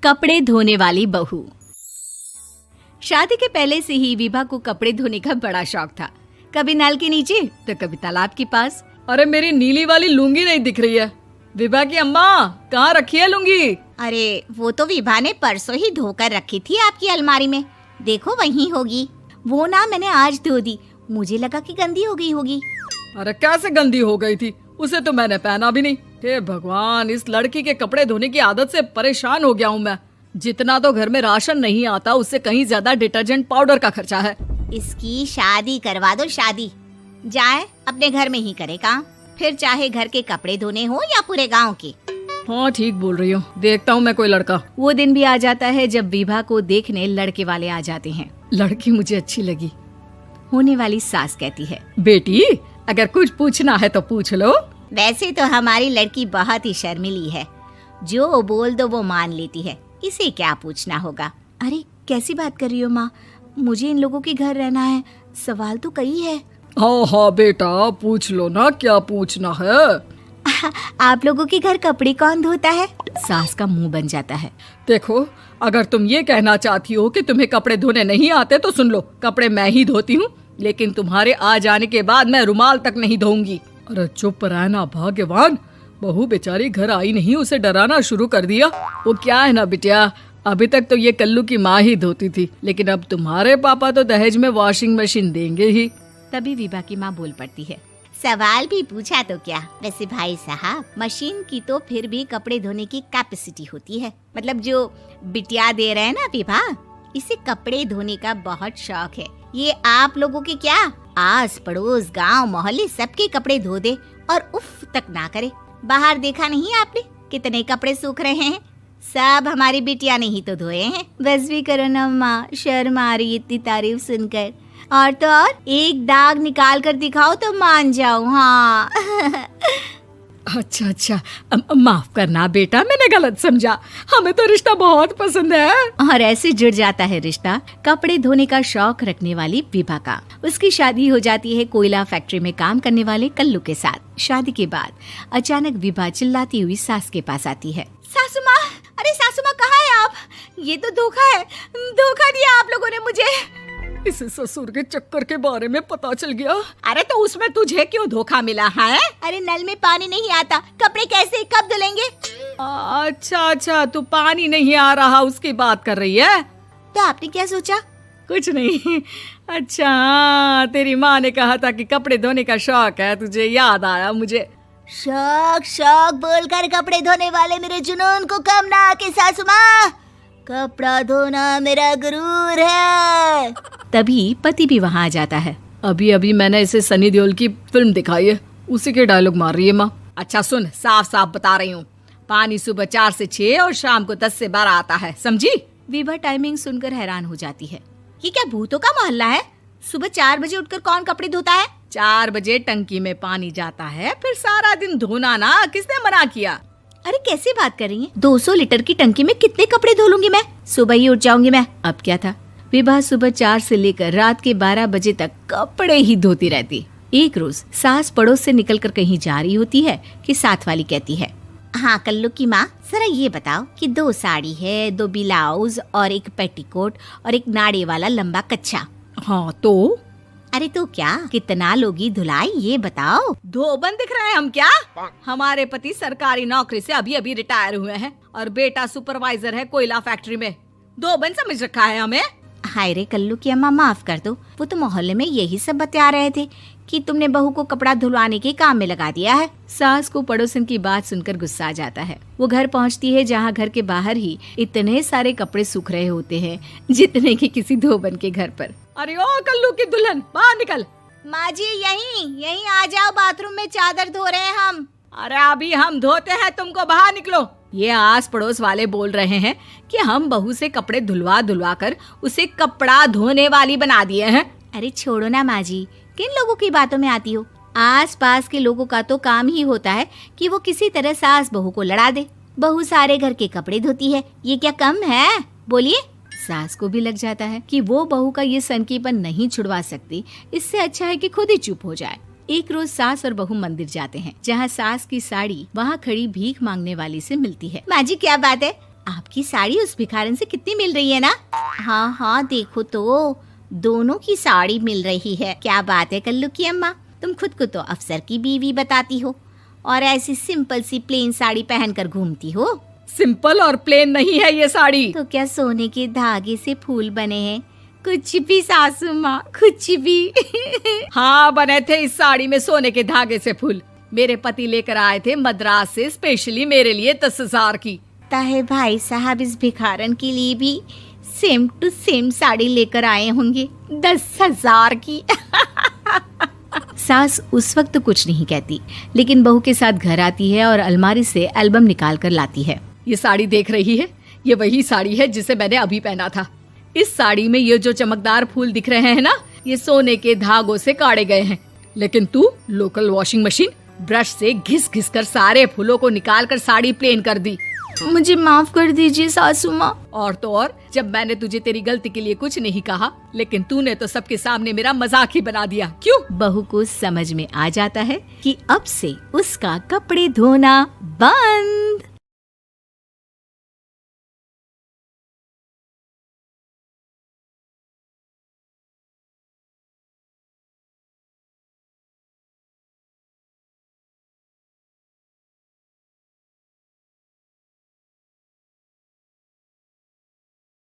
कपड़े धोने वाली बहू। शादी के पहले से ही विभा को कपड़े धोने का बड़ा शौक था। कभी नल के नीचे तो कभी तालाब के पास। अरे मेरी नीली वाली लुंगी नहीं दिख रही है। विभा की अम्मा, कहाँ रखी है लुंगी? अरे वो तो विभा ने परसों ही धोकर रखी थी आपकी अलमारी में, देखो वहीं होगी। वो ना मैंने आज धो दी, मुझे लगा कि गंदी हो गई होगी। अरे कैसे गंदी हो गई थी? उसे तो मैंने पहना भी नहीं। हे भगवान, इस लड़की के कपड़े धोने की आदत से परेशान हो गया हूँ मैं। जितना तो घर में राशन नहीं आता, उससे कहीं ज्यादा डिटर्जेंट पाउडर का खर्चा है। इसकी शादी करवा दो, शादी जाए अपने घर में ही करे काम, फिर चाहे घर के कपड़े धोने हो या पूरे गांव के। हाँ ठीक बोल रही हूँ, देखता हूँ मैं कोई लड़का। वो दिन भी आ जाता है जब विभा को देखने लड़के वाले आ जाते हैं। लड़की मुझे अच्छी लगी। होने वाली सास कहती है, बेटी अगर कुछ पूछना है तो पूछ लो। वैसे तो हमारी लड़की बहुत ही शर्मीली है, जो बोल दो वो मान लेती है, इसे क्या पूछना होगा। अरे कैसी बात कर रही हो माँ, मुझे इन लोगों के घर रहना है, सवाल तो कई है। हाँ हाँ बेटा, पूछ लो ना, क्या पूछना है। आप लोगों के घर कपड़े कौन धोता है? सास का मुंह बन जाता है। देखो, अगर तुम ये कहना चाहती हो कि तुम्हें कपड़े धोने नहीं आते तो सुन लो, कपड़े मैं ही धोती हूँ, लेकिन तुम्हारे आ जाने के बाद मैं रुमाल तक नहीं धोऊंगी। अरे चुप रहना भाग्यवान, बहू बेचारी घर आई नहीं, उसे डराना शुरू कर दिया। वो क्या है ना बिटिया, अभी तक तो ये कल्लू की माँ ही धोती थी, लेकिन अब तुम्हारे पापा तो दहेज में वॉशिंग मशीन देंगे ही। तभी विभा की माँ बोल पड़ती है, सवाल भी पूछा तो क्या। वैसे भाई साहब, मशीन की तो फिर भी कपड़े धोने की कैपेसिटी होती है। मतलब जो बिटिया दे रहे हैं ना विभा, इसे कपड़े धोने का बहुत शौक है। ये आप लोगों के क्या, आस पड़ोस गांव मोहल्ले सबके कपड़े धो दे और उफ तक ना करे। बाहर देखा नहीं आपने कितने कपड़े सूख रहे हैं? सब हमारी बिटिया ने ही तो धोए हैं। बस भी करो ना माँ, शर्म आ रही इतनी तारीफ सुनकर। और तो और एक दाग निकाल कर दिखाओ तो मान जाऊं। हाँ अच्छा, माफ करना बेटा, मैंने गलत समझा। हमें तो रिश्ता बहुत पसंद है। और ऐसे जुड़ जाता है रिश्ता कपड़े धोने का शौक रखने वाली विभा का। उसकी शादी हो जाती है कोयला फैक्ट्री में काम करने वाले कल्लू के साथ। शादी के बाद अचानक विभा चिल्लाती हुई सास के पास आती है। सासू माँ, अरे सासू माँ कहाँ है आप? ये तो धोखा है, धोखा दिया आप लोगों ने मुझे। इसे ससुर के चक्कर के बारे में पता चल गया। अरे तो उसमें तुझे क्यों धोखा मिला है? अरे नल में पानी नहीं आता, कपड़े कैसे कब धुलेंगे? अच्छा, तू पानी नहीं आ रहा उसकी बात कर रही है। तो आपने क्या सोचा? कुछ नहीं। अच्छा, तेरी माँ ने कहा था कि कपड़े धोने का शौक है तुझे, याद आया मुझे। शौक बोलकर कपड़े धोने वाले मेरे जुनून को कम ना आके सासू माँ, कपड़ा धोना मेरा गुरूर है। तभी पति भी वहाँ आ जाता है। अभी मैंने इसे सनी देओल की फिल्म दिखाई है, उसी के डायलॉग मार रही है माँ। अच्छा सुन, साफ साफ बता रही हूँ, पानी सुबह 4 से 6 और शाम को 10 से 12 आता है, समझी? विभा टाइमिंग सुनकर हैरान हो जाती है। ये क्या भूतों का मोहल्ला है? सुबह 4 बजे उठकर कौन कपड़े धोता है? 4 बजे टंकी में पानी जाता है, फिर सारा दिन धोना ना, किसने मना किया? अरे कैसी बात कर रही हैं? 200 लीटर की टंकी में कितने कपड़े धो लूंगी मैं? सुबह ही उठ जाऊंगी मैं। अब क्या था, विभा सुबह 4 से लेकर रात के 12 बजे तक कपड़े ही धोती रहती। एक रोज सास पड़ोस से निकलकर कहीं जा रही होती है कि साथ वाली कहती है, हाँ कल्लू की माँ, जरा ये बताओ कि 2 साड़ी है, 2 ब्लाउज और एक पेटीकोट और एक नाड़े वाला लंबा कच्छा। हाँ तो? अरे तो क्या, कितना लोगी धुलाई ये बताओ। धोबन दिख रहे हैं हम क्या? हमारे पति सरकारी नौकरी से अभी रिटायर हुए हैं और बेटा सुपरवाइजर है कोयला फैक्ट्री में। धोबन समझ रखा है हमें? हाय रे कल्लू की अम्मा, माफ कर दो, वो तो मोहल्ले में यही सब बता रहे थे कि तुमने बहू को कपड़ा धुलवाने के काम में लगा दिया है। सास को पड़ोसन की बात सुनकर गुस्सा आ जाता है। वो घर पहुंचती है जहां घर के बाहर ही इतने सारे कपड़े सूख रहे होते हैं जितने कि किसी धोबन के घर पर। अरे ओ कल्लू की दुल्हन, बाहर निकल। माँ जी यहीं आ जाओ, बाथरूम में चादर धो रहे हैं हम। अरे अभी हम धोते हैं, तुमको बाहर निकलो। ये आस पड़ोस वाले बोल रहे हैं कि हम बहू से कपड़े धुलवा कर उसे कपड़ा धोने वाली बना दिए हैं। अरे छोड़ो ना माँ जी, किन लोगों की बातों में आती हो? आस पास के लोगों का तो काम ही होता है कि वो किसी तरह सास बहू को लड़ा दे। बहू सारे घर के कपड़े धोती है, ये क्या कम है? बोलिए। सास को भी लग जाता है कि वो बहू का ये सनकीपन नहीं छुड़वा सकती, इससे अच्छा है कि खुद ही चुप हो जाए। एक रोज सास और बहू मंदिर जाते हैं, जहाँ सास की साड़ी वहाँ खड़ी भीख मांगने वाली से मिलती है। माँ जी क्या बात है, आपकी साड़ी उस भिखारन से कितनी मिल रही है ना? हाँ हाँ देखो तो, दोनों की साड़ी मिल रही है। क्या बात है कल्लू की अम्मा, तुम खुद को तो अफसर की बीवी बताती हो और ऐसी सिंपल सी प्लेन साड़ी पहनकर घूमती हो। सिंपल और प्लेन नहीं है ये साड़ी। तो क्या सोने के धागे से फूल बने हैं? कुछ भी सासू माँ, कुछ भी। हाँ बने थे इस साड़ी में सोने के धागे से फूल। मेरे पति लेकर आए थे मद्रास से स्पेशली मेरे लिए 10,000 की। ताहे भाई साहब इस भिखारन के लिए भी सेम टू सेम साड़ी लेकर आए होंगे 10,000 की। सास उस वक्त तो कुछ नहीं कहती, लेकिन बहू के साथ घर आती है और अलमारी से एल्बम निकाल कर लाती है। ये साड़ी देख रही है, ये वही साड़ी है जिसे मैंने अभी पहना था। इस साड़ी में ये जो चमकदार फूल दिख रहे हैं ना, ये सोने के धागों से काढ़े गए हैं। लेकिन तू लोकल वॉशिंग मशीन ब्रश से घिस घिस कर सारे फूलों को निकाल कर साड़ी प्लेन कर दी। मुझे माफ कर दीजिए सासू माँ। और तो और, जब मैंने तुझे तेरी गलती के लिए कुछ नहीं कहा, लेकिन तूने तो सबके सामने मेरा मजाक ही बना दिया। क्यों? बहू को समझ में आ जाता है कि अब से उसका कपड़े धोना बंद।